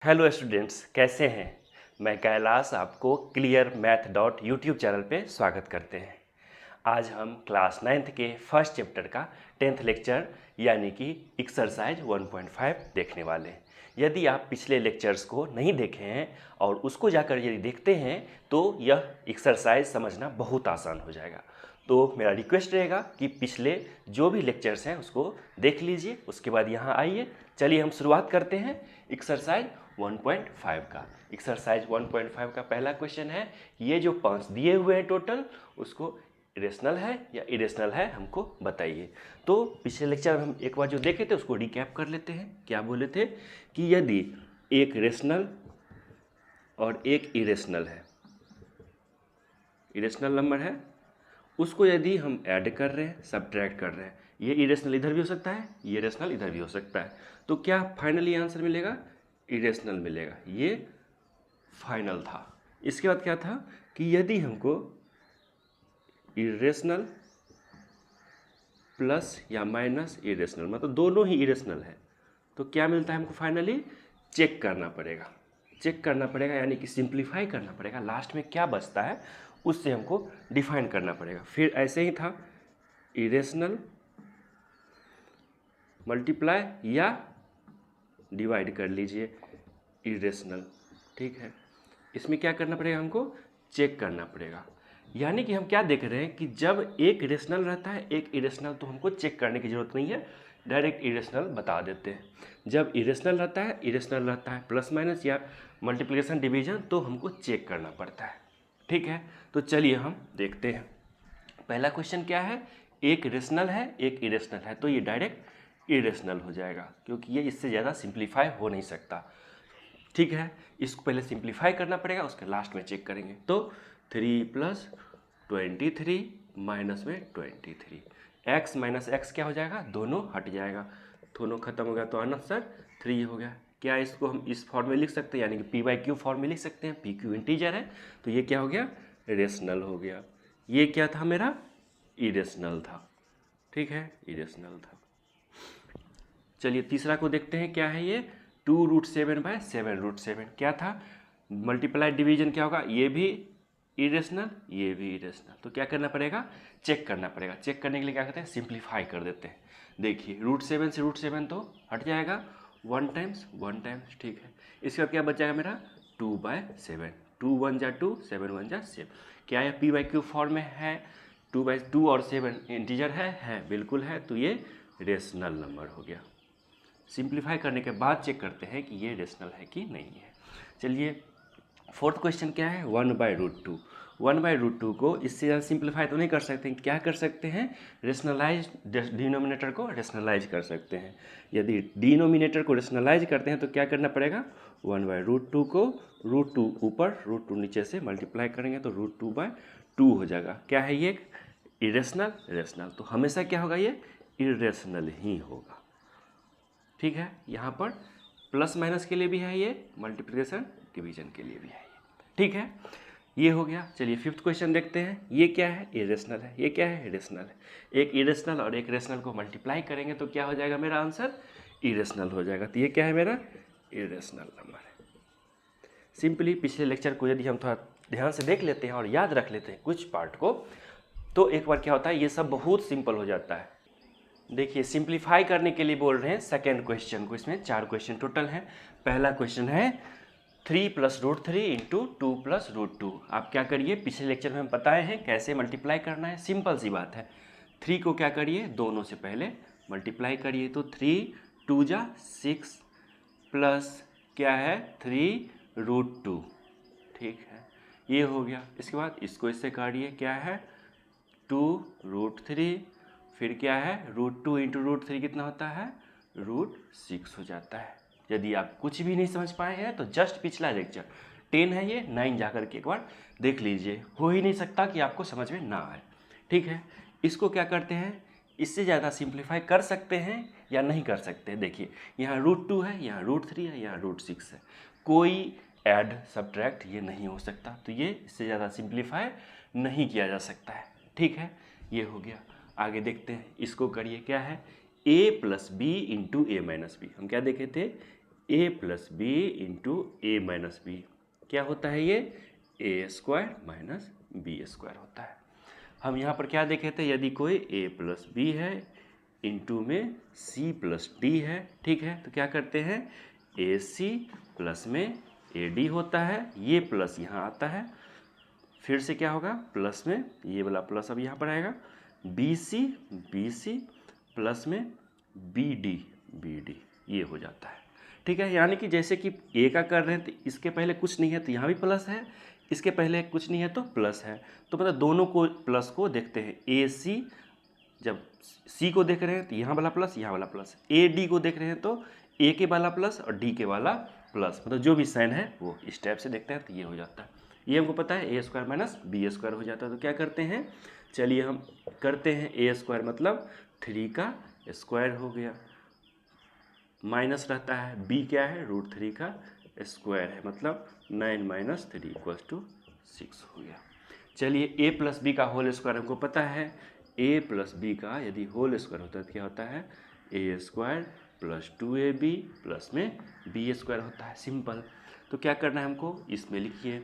Hello students, कैसे हैं। मैं कैलाश आपको clear math dot YouTube channel पे स्वागत करते हैं। आज हम क्लास 9th के फर्स्ट चैप्टर का 10th लेक्चर यानी कि एक्सरसाइज 1.5 देखने वाले हैं। यदि आप पिछले लेक्चर्स को नहीं देखे हैं और उसको जाकर यदि देखते हैं तो यह एक्सरसाइज समझना बहुत आसान हो जाएगा। तो मेरा रिक्वेस्ट रहेगा कि पिछले जो भी लेक्चर्स हैं उसको देख लीजिए, उसके बाद यहाँ आइए। चलिए हम शुरुआत करते हैं एक्सरसाइज 1.5 का। एक्सरसाइज 1.5 का पहला क्वेश्चन है, ये जो 5 दिए हुए हैं टोटल, उसको रेशनल है या इरेशनल है हमको बताइए। तो पिछले लेक्चर में हम एक बार जो देखे थे उसको रिकैप कर लेते हैं। क्या बोले थे कि यदि एक रेशनल और एक इरेशनल है, इरेशनल नंबर है, उसको यदि हम ऐड कर रहे हैं, सब्ट्रैक्ट कर रहे हैं, ये इरेशनल इधर भी हो सकता है, ये रेशनल इधर भी हो सकता है, तो क्या फाइनली आंसर मिलेगा? इरेशनल मिलेगा। ये फाइनल था। इसके बाद क्या था कि यदि हमको इरेशनल प्लस या माइनस इरेशनल, मतलब दोनों ही इरेशनल है, तो क्या मिलता है हमको? फाइनली चेक करना पड़ेगा। चेक करना पड़ेगा यानी कि सिंप्लीफाई करना पड़ेगा। लास्ट में क्या बचता है उससे हमको डिफाइन करना पड़ेगा। फिर ऐसे ही था, इरेशनल मल्टीप्लाई या डिवाइड कर लीजिए इरेशनल, ठीक है। इसमें क्या करना पड़ेगा? हमको चेक करना पड़ेगा। यानी कि हम क्या देख रहे हैं कि जब एक रेशनल रहता है एक इरेशनल, तो हमको चेक करने की ज़रूरत नहीं है, डायरेक्ट इरेशनल बता देते हैं। जब इरेशनल रहता है प्लस माइनस या मल्टीप्लिकेशन डिवीजन, तो हमको चेक करना पड़ता है, ठीक है। तो चलिए हम देखते हैं। पहला क्वेश्चन क्या है, एक रेशनल है एक इरेशनल है, तो ये डायरेक्ट इरेशनल हो जाएगा क्योंकि ये इससे ज़्यादा सिंप्लीफाई हो नहीं सकता, ठीक है। इसको पहले सिंप्लीफाई करना पड़ेगा, उसके लास्ट में चेक करेंगे। तो 3 + 23 माइनस में 23, एक्स माइनस एक्स क्या हो जाएगा? दोनों हट जाएगा, दोनों खत्म हो गया, तो आंसर 3 हो गया। क्या इसको हम इस फॉर्म में लिख सकते हैं, यानी कि p/q फॉर्म में लिख सकते हैं? pq इंटीजर है, तो ये क्या हो गया? रेशनल हो गया। ये क्या था मेरा? इरेशनल था, ठीक है, इरेशनल था। चलिए तीसरा को देखते हैं, क्या है ये? 2√7/7√7 क्या था? मल्टीप्लाई डिवीजन क्या होगा? ये भी इरेशनल, ये भी इरेशनल, तो क्या करना पड़ेगा? चेक करना पड़ेगा। चेक करने के लिए क्या करते हैं? सिंप्लीफाई कर देते हैं। देखिए √7 से √7 तो हट जाएगा, 1 टाइम्स 1 टाइम्स, ठीक है। इसके बाद क्या बच जाएगा मेरा? 2/7, 2 1 जा 2, 7 1 जा 7। क्या है? p/q फॉर्म में है, 2/2 और 7 इंटीजर है, बिल्कुल है, तो ये रेशनल नंबर हो गया। सिंप्लीफाई करने के बाद चेक करते हैं कि ये रेशनल है कि नहीं है। चलिए फोर्थ क्वेश्चन क्या है? 1/√2। 1/√2 को इससे ज़्यादा सिंप्लीफाई तो नहीं कर सकते हैं, क्या कर सकते हैं? रेशनलाइज, डिनोमिनेटर को रेशनलाइज कर सकते हैं। यदि डिनोमिनेटर को रेशनलाइज करते हैं तो क्या करना पड़ेगा? 1/√2 को √2 ऊपर √2 नीचे से मल्टीप्लाई करेंगे तो √2/2 हो जाएगा। क्या है ये? इरेशनल, रेशनल, तो हमेशा क्या होगा? ये इरेशनल ही होगा, ठीक है। यहाँ पर प्लस माइनस के लिए भी है ये, मल्टीप्लिकेशन डिवीजन के लिए भी है ये, ठीक है। ये हो गया। चलिए फिफ्थ क्वेश्चन देखते हैं। ये क्या है? इरेशनल है। ये क्या है? रेशनल है। एक इरेशनल और एक रेशनल को मल्टीप्लाई करेंगे तो क्या हो जाएगा मेरा आंसर? इरेशनल हो जाएगा। तो ये क्या है मेरा? इरेशनल नंबर है। सिंपली पिछले लेक्चर को यदि हम थोड़ा ध्यान से देख लेते हैं और याद रख लेते हैं कुछ पार्ट को, तो एक बार क्या होता है, ये सब बहुत सिंपल हो जाता है। देखिए सिंप्लीफाई करने के लिए बोल रहे हैं सेकेंड क्वेश्चन को। इसमें 4 क्वेश्चन टोटल हैं। पहला क्वेश्चन है 3 + √3 × 2 + √2। आप क्या करिए, पिछले लेक्चर में हम बताए हैं कैसे मल्टीप्लाई करना है, सिंपल सी बात है। 3 को क्या करिए, दोनों से पहले मल्टीप्लाई करिए, तो 3 2 जा 6 प्लस क्या है 3√2, ठीक है, ये हो गया। इसके बाद इसको इससे काटिए, क्या है 2√3, फिर क्या है √2 × √3 कितना होता है? √6 हो जाता है। यदि आप कुछ भी नहीं समझ पाए हैं तो जस्ट पिछला लेक्चर 10 है, ये 9 जाकर के एक बार देख लीजिए। हो ही नहीं सकता कि आपको समझ में ना आए, ठीक है। इसको क्या करते हैं, इससे ज़्यादा सिंप्लीफाई कर सकते हैं या नहीं कर सकते। देखिए यहाँ √2 है, यहाँ √3 है, यहाँ √6 है, कोई ऐड सब्ट्रैक्ट ये नहीं हो सकता, तो ये इससे ज़्यादा सिंप्लीफाई नहीं किया जा सकता है, ठीक है। ये हो गया। आगे देखते हैं, इसको करिए, क्या है a + b × a - b। हम क्या देखे थे? ए plus B into A minus B क्या होता है ये ए स्क्वायर माइनस बी स्क्वायर होता है। हम यहाँ पर क्या देखे थे, यदि कोई ए प्लस बी है इंटू में सी प्लस डी है, ठीक है, तो क्या करते हैं ए सी प्लस में ए डी होता है, ये प्लस यहाँ आता है, फिर से क्या होगा प्लस में ये वाला प्लस अब यहाँ पर आएगा बी सी प्लस में बी डी ये हो जाता है, ठीक है। यानी कि जैसे कि ए का कर रहे हैं तो इसके पहले कुछ नहीं है तो यहाँ भी प्लस है, इसके पहले कुछ नहीं है तो प्लस है, तो मतलब दोनों को प्लस को देखते हैं। ए सी जब सी को देख रहे हैं तो यहाँ वाला प्लस यहाँ वाला प्लस, ए डी को देख रहे हैं तो ए के वाला प्लस और डी के वाला प्लस, मतलब जो भी साइन है वो इस टाइप से देखते हैं तो ये हो जाता है। ये हमको पता है ए स्क्वायर माइनस बी स्क्वायर हो जाता है। तो क्या करते हैं, चलिए हम करते हैं ए स्क्वायर मतलब 3 का स्क्वायर हो गया, माइनस रहता है बी क्या है √3 का स्क्वायर है, मतलब 9 माइनस 3 इक्वल्स टू 6 हो गया। चलिए ए प्लस बी का होल स्क्वायर हमको पता है, ए प्लस बी का यदि होल स्क्वायर होता है तो क्या होता है ए स्क्वायर प्लस 2ab प्लस में बी स्क्वायर होता है, सिंपल। तो क्या करना है हमको, इसमें लिखिए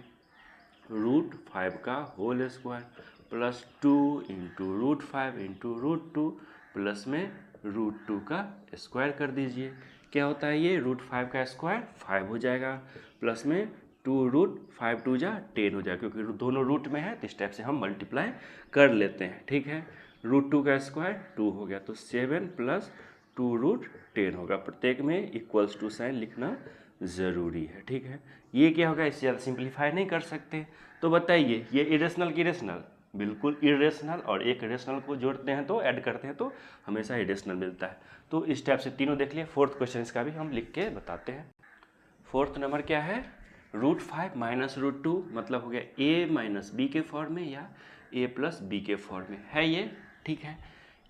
√5 का whole square plus 2 into √5 into √2 plus में √2 का स्क्वायर कर दीजिए। क्या होता है ये √5 का स्क्वायर 5 हो जाएगा, प्लस में 2√5 2 जा 10 हो जाएगा, क्योंकि दोनों रूट में है तो इस टाइप से हम मल्टीप्लाई कर लेते हैं, ठीक है। √2 का स्क्वायर 2 हो गया तो 7 प्लस 2√10 होगा, प्रत्येक में इक्वल्स टू साइन लिखना ज़रूरी है, ठीक है। ये क्या होगा, इससे ज़्यादा सिंप्लीफाई नहीं कर सकते। तो बताइए ये इरेशनल की इरेशनल, बिल्कुल इरेशनल, और एक रेशनल को जोड़ते हैं तो ऐड करते हैं तो हमेशा इरेशनल मिलता है। तो इस टाइप से तीनों देख लिए। फोर्थ क्वेश्चन इसका भी हम लिख के बताते हैं। फोर्थ नंबर क्या है, √5 माइनस √2 मतलब हो गया ए माइनस बी के फॉर्म में या ए प्लस बी के फॉर्म में है ये, ठीक है।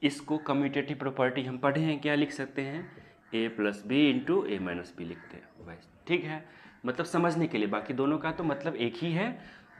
इसको कम्यूटेटिव प्रॉपर्टी हम पढ़े हैं, क्या लिख सकते हैं ए plus B into A minus B लिखते हैं बस, ठीक है। मतलब समझने के लिए, बाकी दोनों का तो मतलब एक ही है,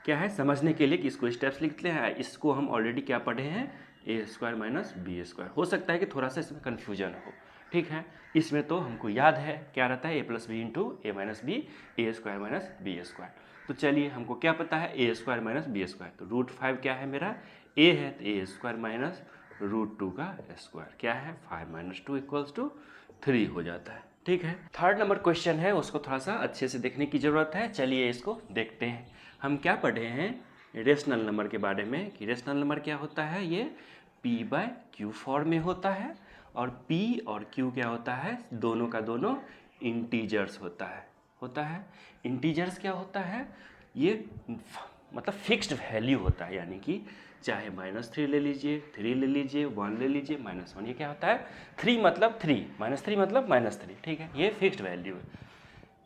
क्या है समझने के लिए कि इसको स्टेप्स लिखते हैं। इसको हम ऑलरेडी क्या पढ़े हैं ए स्क्वायर माइनस बी स्क्वायर। हो सकता है कि थोड़ा सा इसमें कन्फ्यूजन हो, ठीक है। इसमें तो हमको याद है क्या रहता है ए plus B into A minus B, A square minus B square. तो चलिए हमको क्या पता है ए स्क्वायर माइनस बी स्क्वायर, तो √5 क्या है मेरा ए है तो ए स्क्वायर माइनस √2 का स्क्वायर क्या है 5 माइनस 2 इक्वल्स टू 3 हो जाता है, ठीक है। थर्ड नंबर क्वेश्चन है, उसको थोड़ा सा अच्छे से देखने की ज़रूरत है। चलिए इसको देखते हैं। हम क्या पढ़े हैं रेशनल नंबर के बारे में कि रेशनल नंबर क्या होता है, ये p/q फॉर्म में होता है, और p और q क्या होता है, दोनों का दोनों इंटीजर्स होता है। इंटीजर्स क्या होता है, ये मतलब फिक्स्ड वैल्यू होता है, यानी कि चाहे -3 ले लीजिए, 3 ले लीजिए, 1 ले लीजिए, -1, ये क्या होता है 3 मतलब 3, -3 मतलब -3, ठीक है। ये फिक्स्ड वैल्यू है,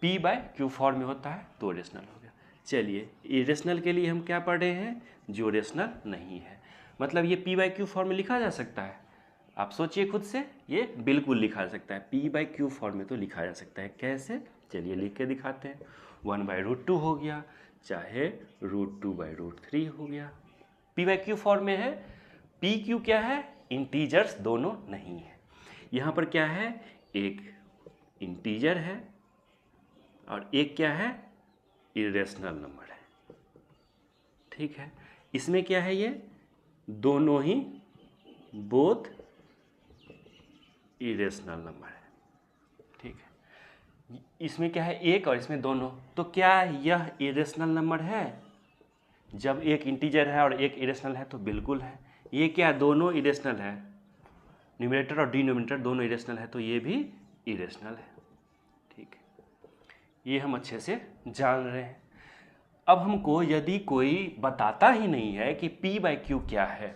p/q फॉर्म में होता है तो रेशनल हो गया। चलिए इरेशनल के लिए हम क्या पढ़ रहे हैं, जो रेशनल नहीं है, मतलब ये p/q फॉर्म में लिखा जा सकता है। आप सोचिए खुद से, ये बिल्कुल लिखा जा सकता है, p/q फॉर्म में तो लिखा जा सकता है। कैसे, चलिए लिख के दिखाते हैं। 1/√2 हो गया, चाहे √2/√3 हो गया, p/q फॉर्म में है। pq क्या है, इंटीजर्स दोनों नहीं है। यहाँ पर क्या है, एक इंटीजर है और एक क्या है इरेशनल नंबर है, ठीक है। इसमें क्या है, ये दोनों ही बोथ इरेशनल नंबर है, ठीक है। इसमें क्या है एक और इसमें दोनों, तो क्या यह इरेशनल नंबर है, जब एक इंटीजर है और एक इरेशनल है तो बिल्कुल है। ये क्या दोनों इरेशनल है, न्यूमरेटर और डिनोमिनेटर दोनों इरेशनल है तो ये भी इरेशनल है, ठीक है। ये हम अच्छे से जान रहे हैं। अब हमको यदि कोई बताता ही नहीं है कि p/q क्या है,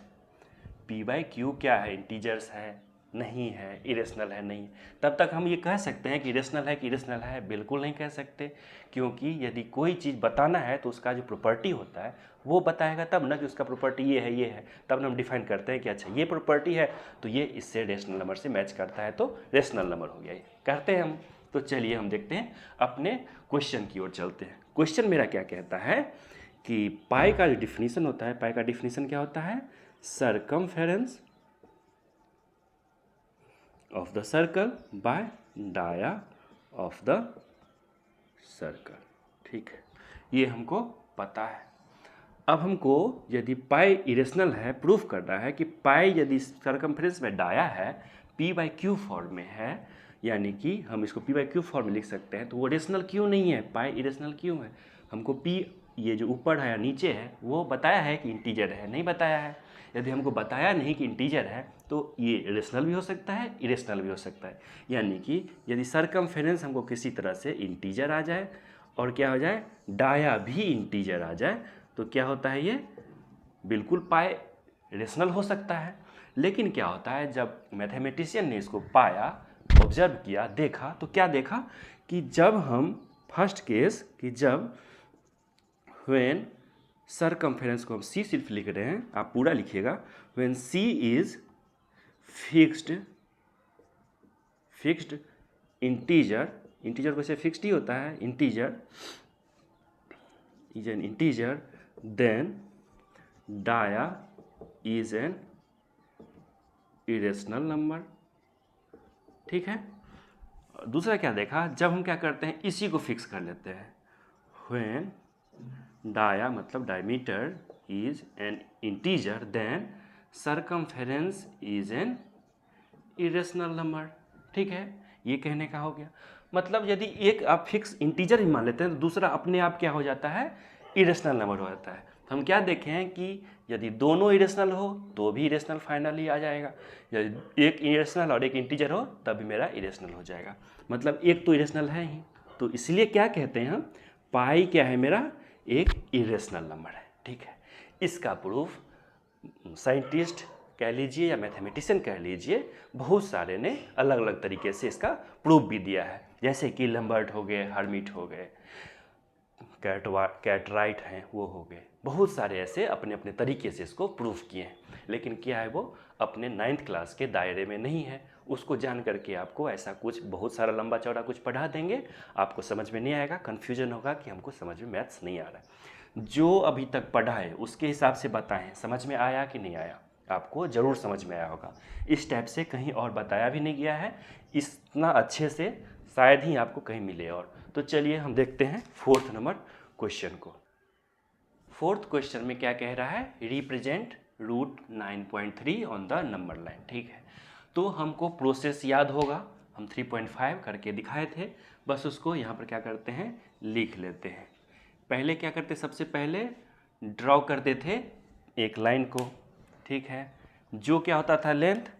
p/q क्या है, इंटीजर्स है नहीं है, इरेशनल है नहीं, तब तक हम ये कह सकते हैं कि इरेशनल है कि इरेशनल है, बिल्कुल नहीं कह सकते। क्योंकि यदि कोई चीज़ बताना है तो उसका जो प्रॉपर्टी होता है वो बताएगा तब ना, कि उसका प्रॉपर्टी ये है, तब ना हम डिफाइन करते हैं कि अच्छा ये प्रॉपर्टी है तो ये इससे रेशनल नंबर से मैच करता है तो रेशनल नंबर हो गया, ये कहते हैं हम। तो चलिए हम देखते हैं, अपने क्वेश्चन की ओर चलते हैं। क्वेश्चन मेरा क्या कहता है कि पाई का जो डिफिनीशन होता है, पाई का डिफिनीशन क्या होता है, circumference of the circle by dia of the circle. ठीक है, ये हमको पता है। अब हमको यदि पाई इरेशनल है, प्रूफ करना है कि पाई यदि सरकमफ्रेंस में डाया है, पी बाई क्यू फॉर्म में है, यानी कि हम इसको पी बाई क्यू फॉर्म में लिख सकते हैं, तो वो रेशनल क्यों नहीं है, पाई इरेशनल क्यों है। हमको पी ये जो ऊपर है या नीचे है वो बताया है कि इंटीजर है, नहीं बताया है। यदि हमको बताया नहीं कि इंटीजर है तो ये रेशनल भी हो सकता है, इरेशनल भी हो सकता है। यानी कि यदि सरकमफेरेंस हमको किसी तरह से इंटीजर आ जाए और क्या हो जाए, डाया भी इंटीजर आ जाए, तो क्या होता है, ये बिल्कुल पाई रेशनल हो सकता है। लेकिन क्या होता है, जब मैथमेटिशियन ने इसको पाया, ऑब्जर्व किया, देखा, तो क्या देखा कि जब हम फर्स्ट केस कि जब व्हेन सरकमफेरेंस को हम सी सिर्फ लिख रहे हैं, आप पूरा लिखिएगा, when C is fixed integer, integer वैसे फिक्स्ड ही होता है, integer is an integer, then dia is an irrational number. ठीक है, दूसरा क्या देखा, जब हम क्या करते हैं, इसी को फिक्स कर लेते हैं, व्हेन डाया मतलब diameter is an integer, then circumference is an irrational number. ठीक है, ये कहने का हो गया। मतलब यदि एक आप फिक्स इंटीजर ही मान लेते हैं तो दूसरा अपने आप क्या हो जाता है, इरेशनल नंबर हो जाता है। तो हम क्या देखें हैं कि यदि दोनों इरेशनल हो तो भी इरेशनल फाइनली आ जाएगा, यदि एक इरेशनल और एक इंटीजर हो तब भी मेरा इरेशनल हो जाएगा। मतलब एक तो इरेशनल है ही, तो इसलिए क्या कहते हैं हम, पाई क्या है मेरा, एक इरेशनल नंबर है। ठीक है, इसका प्रूफ साइंटिस्ट कह लीजिए या मैथमेटिशियन कह लीजिए, बहुत सारे ने अलग अलग तरीके से इसका प्रूफ भी दिया है, जैसे कि लैम्बर्ट हो गए, हर्मिट हो गए, कैटराइट हैं, वो हो गए, बहुत सारे ऐसे अपने अपने तरीके से इसको प्रूफ किए हैं। लेकिन क्या है, वो अपने 9th क्लास के दायरे में नहीं है। उसको जान करके आपको ऐसा कुछ बहुत सारा लंबा चौड़ा कुछ पढ़ा देंगे, आपको समझ में नहीं आएगा, कन्फ्यूजन होगा कि हमको समझ में मैथ्स नहीं आ रहा है। जो अभी तक पढ़ा है उसके हिसाब से बताएं, समझ में आया कि नहीं आया, आपको ज़रूर समझ में आया होगा। इस टाइप से कहीं और बताया भी नहीं गया है, इतना अच्छे से शायद ही आपको कहीं मिले और। तो चलिए हम देखते हैं 4th नंबर क्वेश्चन को। 4th क्वेश्चन में क्या कह रहा है, represent root 9.3 on the number line. ठीक है, तो हमको प्रोसेस याद होगा, हम 3.5 करके दिखाए थे, बस उसको यहाँ पर क्या करते हैं, लिख लेते हैं। पहले क्या करते, सबसे पहले ड्रॉ करते थे एक लाइन को। ठीक है, जो क्या होता था, लेंथ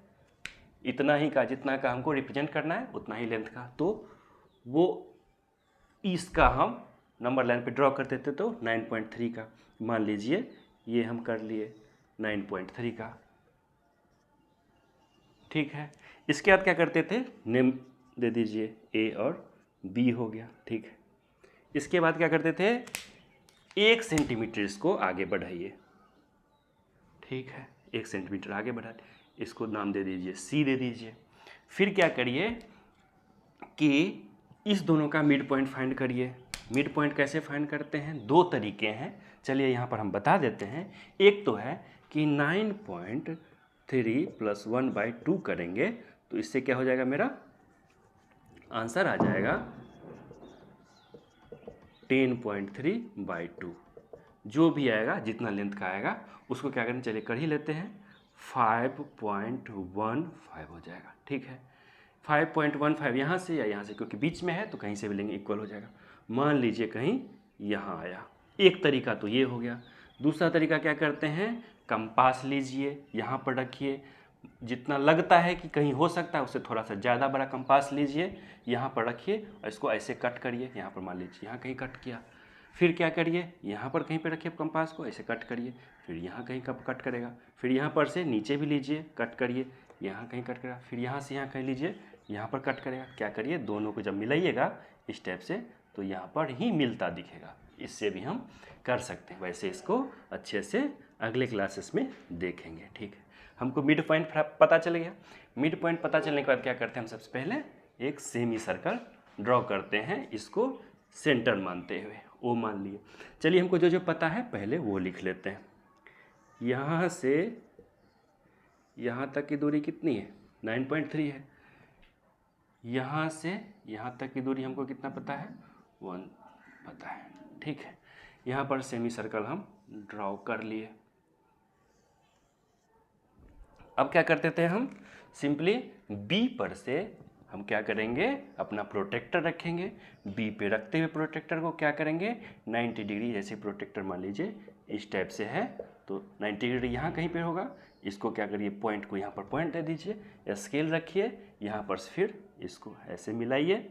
इतना ही का, जितना का हमको रिप्रेजेंट करना है उतना ही लेंथ का, तो वो इसका हम नंबर लाइन पे ड्रॉ करते थे, तो 9.3 का मान लीजिए, ये हम कर लिए 9.3 का। ठीक है, इसके बाद क्या करते थे, नेम दे दीजिए, ए और बी हो गया। ठीक है, इसके बाद क्या करते थे, 1 सेंटीमीटर इसको आगे बढ़ाइए। ठीक है, 1 सेंटीमीटर आगे बढ़ा, इसको नाम दे दीजिए सी दे दीजिए। फिर क्या करिए कि इस दोनों का मिड पॉइंट फाइंड करिए। मिड पॉइंट कैसे फाइंड करते हैं, 2 तरीके हैं, चलिए यहाँ पर हम बता देते हैं। एक तो है कि 9.3 + 1/2 करेंगे तो इससे क्या हो जाएगा, मेरा आंसर आ जाएगा 10.3/2। जो भी आएगा, जितना लेंथ का आएगा उसको क्या करें, चलिए कर ही लेते हैं, 5.15 हो जाएगा। ठीक है, 5.15 यहाँ से या यहाँ से, क्योंकि बीच में है तो कहीं से भी लेंगे इक्वल हो जाएगा। मान लीजिए कहीं यहाँ आया, एक तरीका तो ये हो गया। दूसरा तरीका क्या करते हैं, कंपास लीजिए, यहाँ पर रखिए, जितना लगता है कि कहीं हो सकता है उससे थोड़ा सा ज़्यादा बड़ा कंपास लीजिए, यहाँ पर रखिए और इसको ऐसे कट करिए। यहाँ पर मान लीजिए यहाँ कहीं कट किया, फिर क्या करिए, यहाँ पर कहीं पे रखिए कंपास को, ऐसे कट करिए, फिर यहाँ कहीं कब कट करेगा, फिर यहाँ पर से नीचे भी लीजिए, कट करिए, यहाँ कहीं कट करेगा, फिर यहाँ से यहाँ कहीं लीजिए, यहाँ पर कट करेगा। क्या करिए, दोनों को जब मिलाइएगा इस टाइप से तो यहाँ पर ही मिलता दिखेगा। इससे भी हम कर सकते हैं, वैसे इसको अच्छे से अगले क्लासेस में देखेंगे। ठीक है, हमको मिड पॉइंट पता चल गया। मिड पॉइंट पता चलने के बाद क्या करते हैं, हम सबसे पहले एक सेमी सर्कल ड्रॉ करते हैं, इसको सेंटर मानते हुए, ओ मान लिए। चलिए हमको जो जो पता है पहले वो लिख लेते हैं। यहाँ से यहाँ तक की दूरी कितनी है, 9.3 है। यहाँ से यहाँ तक की दूरी हमको कितना पता है, 1 पता है। ठीक है, यहाँ पर सेमी सर्कल हम ड्रॉ कर लिए। अब क्या करते थे हम, सिंपली बी पर से हम क्या करेंगे, अपना प्रोटेक्टर रखेंगे। बी पे रखते हुए प्रोटेक्टर को क्या करेंगे, 90 डिग्री, जैसे प्रोटेक्टर मान लीजिए इस टाइप से है तो 90 डिग्री यहाँ कहीं पे होगा। इसको क्या करिए, पॉइंट को यहाँ पर पॉइंट दे दीजिए, स्केल रखिए यहाँ पर, फिर इसको ऐसे मिलाइए,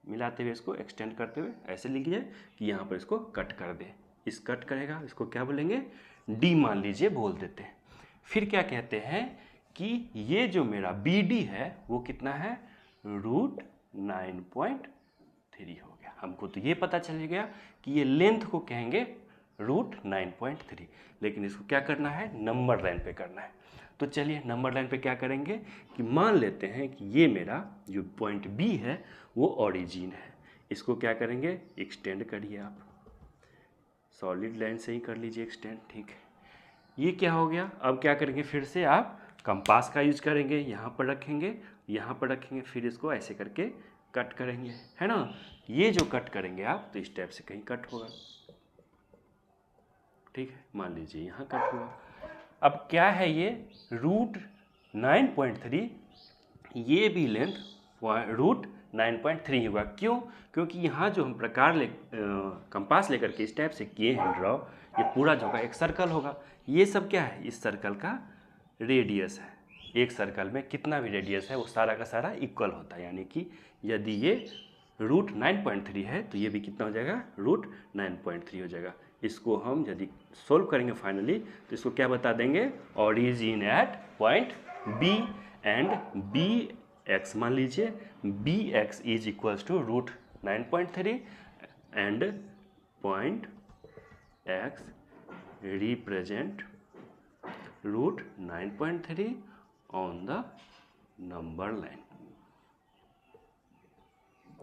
मिलाते हुए इसको एक्सटेंड करते हुए ऐसे लिखिए कि यहाँ पर इसको कट कर दे। इस कट करेगा, इसको क्या बोलेंगे, डी मान लीजिए, बोल देते हैं। फिर क्या कहते हैं कि ये जो मेरा बी डी है वो कितना है, √9.3 हो गया। हमको तो ये पता चल गया कि ये लेंथ को कहेंगे √9.3, लेकिन इसको क्या करना है, नंबर लाइन पे करना है। तो चलिए नंबर लाइन पे क्या करेंगे कि मान लेते हैं कि ये मेरा जो पॉइंट बी है वो ओरिजिन है। इसको क्या करेंगे, एक्सटेंड करिए आप, सॉलिड लाइन से ही कर लीजिए एक्सटेंड। ठीक है, ये क्या हो गया। अब क्या करेंगे, फिर से आप कंपास का यूज करेंगे, यहाँ पर रखेंगे, यहाँ पर रखेंगे, फिर इसको ऐसे करके कट करेंगे, है ना। ये जो कट करेंगे आप तो इस टाइप से कहीं कट होगा। ठीक है, मान लीजिए यहाँ कट हुआ। अब क्या है ये √9.3, ये भी लेंथ √9.3 होगा। क्यों, क्योंकि यहाँ जो हम प्रकार कंपास लेकर के इस टाइप से किए हैं ड्रॉ, ये पूरा जो होगा एक सर्कल होगा। ये सब क्या है, इस सर्कल का रेडियस है। एक सर्कल में कितना भी रेडियस है वो सारा का सारा इक्वल होता है, यानी कि यदि ये √9.3 है तो ये भी कितना हो जाएगा, √9.3 हो जाएगा। इसको हम यदि सोल्व करेंगे फाइनली तो इसको क्या बता देंगे, origin at point B and B X, मान लीजिए B X is equals to √9.3 and point X represent √9.3 on the number line.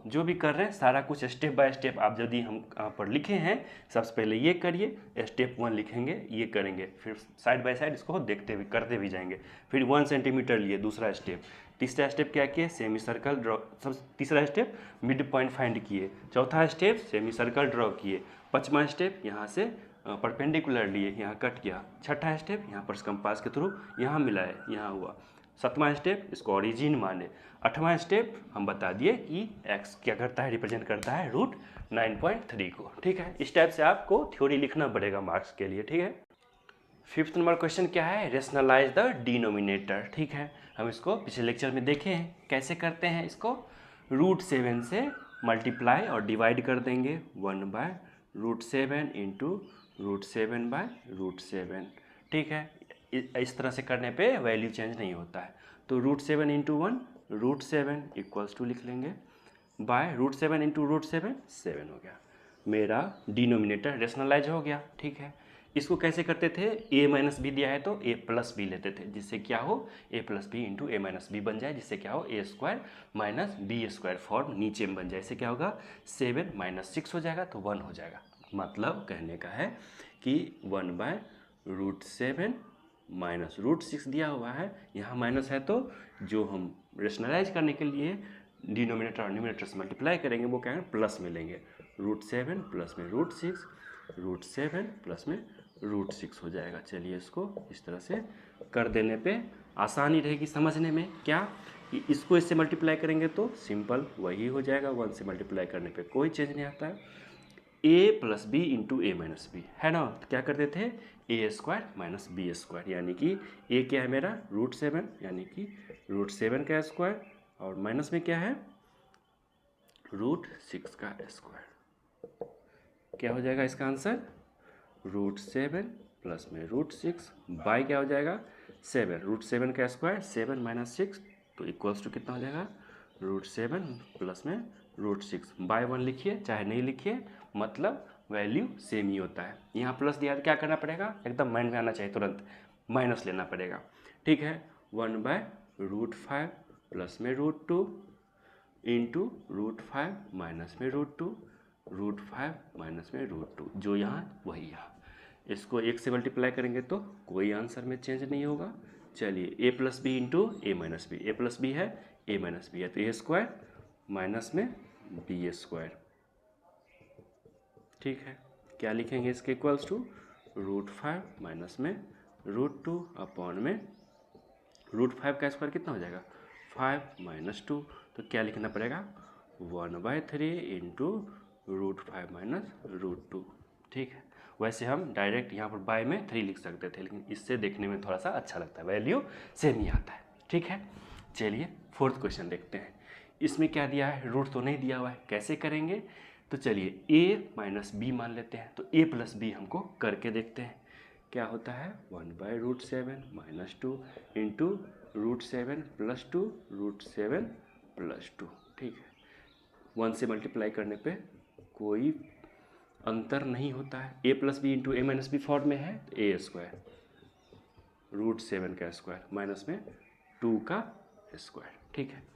जो भी कर रहे हैं सारा कुछ स्टेप बाय स्टेप आप यदि हम यहाँ पर लिखे हैं, सबसे पहले ये करिए, स्टेप 1 लिखेंगे, ये करेंगे, फिर साइड बाय साइड इसको देखते हुए करते भी जाएंगे। फिर 1 सेंटीमीटर लिए, दूसरा स्टेप, तीसरा स्टेप क्या किए, सेमी सर्कल ड्रॉ, सब तीसरा स्टेप मिड पॉइंट फाइंड किए, चौथा स्टेप सेमी सर्कल ड्रॉ किए, पाँचवा स्टेप यहाँ से परपेंडिकुलर लिए, यहाँ कट किया, छठा स्टेप यहाँ पर कंपास के थ्रू यहाँ मिलाए, यहाँ हुआ, सातवां स्टेप इसको ओरिजिन माने, आठवां स्टेप हम बता दिए कि एक्स क्या करता है, रिप्रेजेंट करता है √9.3 को। ठीक है, इस टाइप से आपको थ्योरी लिखना पड़ेगा मार्क्स के लिए। ठीक है, 5th नंबर क्वेश्चन क्या है, रेशनलाइज द डिनोमिनेटर। ठीक है, हम इसको पिछले लेक्चर में देखे हैं कैसे करते हैं। इसको √7 से मल्टीप्लाई और डिवाइड कर देंगे, 1/√7 इंटू √7/√7। ठीक है, इस तरह से करने पे वैल्यू चेंज नहीं होता है। तो √7 इंटू 1 √7 इक्वल्स टू लिख लेंगे, बाय √7 इंटू √7 7 हो गया। मेरा डिनोमिनेटर रेशनलाइज हो गया। ठीक है, इसको कैसे करते थे, a माइनस बी दिया है तो a प्लस बी लेते थे, जिससे क्या हो a plus B into A minus B बन जाए, जिससे क्या हो a² माइनस b² फॉर्म नीचे में बन जाए। इससे क्या होगा, 7 माइनस 6 हो जाएगा तो 1 हो जाएगा। मतलब कहने का है कि 1/√7 माइनस √6 दिया हुआ है, यहाँ माइनस है तो जो हम रेशनलाइज करने के लिए डिनोमिनेटर और न्यूमरेटर से मल्टीप्लाई करेंगे वो क्या है, प्लस में लेंगे, √7 प्लस में √6, √7 प्लस में √6 हो जाएगा। चलिए इसको इस तरह से कर देने पे आसानी रहेगी समझने में। क्या कि इसको इससे मल्टीप्लाई करेंगे तो सिंपल वही हो जाएगा, 1 से मल्टीप्लाई करने पे कोई चेंज नहीं आता है। a plus B into A minus B है ना, तो क्या करते थे a² माइनस b², यानी कि a क्या है मेरा √7, यानी कि √7 का स्क्वायर, और माइनस में क्या है √6 का स्क्वायर। क्या हो जाएगा इसका आंसर, √7 प्लस में √6 बाई क्या हो जाएगा 7, √7 का स्क्वायर 7 माइनस 6 तो इक्वल्स टू कितना हो जाएगा, √7 प्लस में √6 बाय 1 लिखिए चाहे नहीं लिखिए, मतलब वैल्यू सेम ही होता है। यहाँ प्लस दिया तो क्या करना पड़ेगा, एकदम माइंड में आना चाहिए, तुरंत माइनस लेना पड़ेगा। ठीक है, 1/√5 प्लस में √2 इंटू √5 माइनस में √2, √5 माइनस में √2, जो यहाँ वही यहाँ। इसको 1 से मल्टीप्लाई करेंगे तो कोई आंसर में चेंज नहीं होगा। चलिए a plus B into A minus B, A plus B है ए माइनस बी है, तो ए स्क्वायर माइनस में बी स्क्वायर, ठीक है। क्या लिखेंगे इसके इक्वल्स टू √5 माइनस में √2 अपॉन में √5 का स्क्वायर कितना हो जाएगा 5 माइनस 2, तो क्या लिखना पड़ेगा 1/3 इंटू √5 माइनस √2, ठीक है। वैसे हम डायरेक्ट यहाँ पर बाय में 3 लिख सकते थे, लेकिन इससे देखने में थोड़ा सा अच्छा लगता है, वैल्यू सेम ही आता है, ठीक है। चलिए 4th क्वेश्चन देखते हैं। इसमें क्या दिया है, रूट तो नहीं दिया हुआ है, कैसे करेंगे, तो चलिए a माइनस बी मान लेते हैं, तो a प्लस बी हमको करके देखते हैं। क्या होता है 1/√7 माइनस 2 इंटू √7 प्लस 2 √7 प्लस 2, ठीक है। 1 से मल्टीप्लाई करने पे कोई अंतर नहीं होता है, a plus B into A minus B form में है, तो ए स्क्वायर √7 का स्क्वायर माइनस में 2 का स्क्वायर, ठीक है।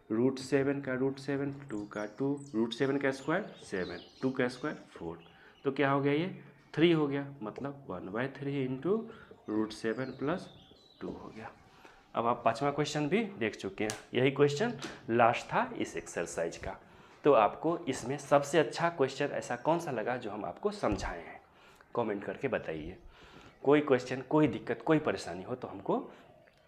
√7 का √7, 2 का 2, √7 का स्क्वायर 7, 2 का स्क्वायर 4, तो क्या हो गया ये 3 हो गया, मतलब 1/3 इंटू √7 प्लस 2 हो गया। अब आप 5वां क्वेश्चन भी देख चुके हैं, यही क्वेश्चन लास्ट था इस एक्सरसाइज का। तो आपको इसमें सबसे अच्छा क्वेश्चन ऐसा कौन सा लगा जो हम आपको समझाए हैं, कमेंट करके बताइए। कोई क्वेश्चन, कोई दिक्कत, कोई परेशानी हो तो हमको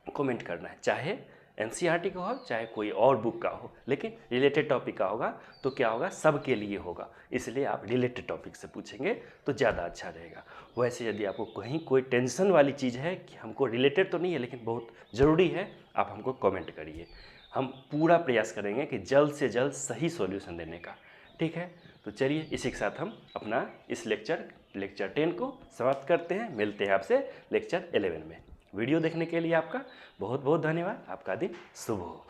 कमेंट करना है, चाहे एनसीईआरटी का हो चाहे कोई और बुक का हो, लेकिन रिलेटेड टॉपिक का होगा तो क्या होगा सबके लिए होगा, इसलिए आप रिलेटेड टॉपिक से पूछेंगे तो ज़्यादा अच्छा रहेगा। वैसे यदि आपको कहीं कोई टेंशन वाली चीज़ है कि हमको रिलेटेड तो नहीं है लेकिन बहुत ज़रूरी है, आप हमको कमेंट करिए, हम पूरा प्रयास करेंगे कि जल्द से जल्द सही सॉल्यूशन देने का, ठीक है। तो चलिए इसी के साथ हम अपना इस लेक्चर 10 को समाप्त करते हैं, मिलते हैं आपसे लेक्चर 11 में। वीडियो देखने के लिए आपका बहुत बहुत धन्यवाद, आपका दिन शुभ हो।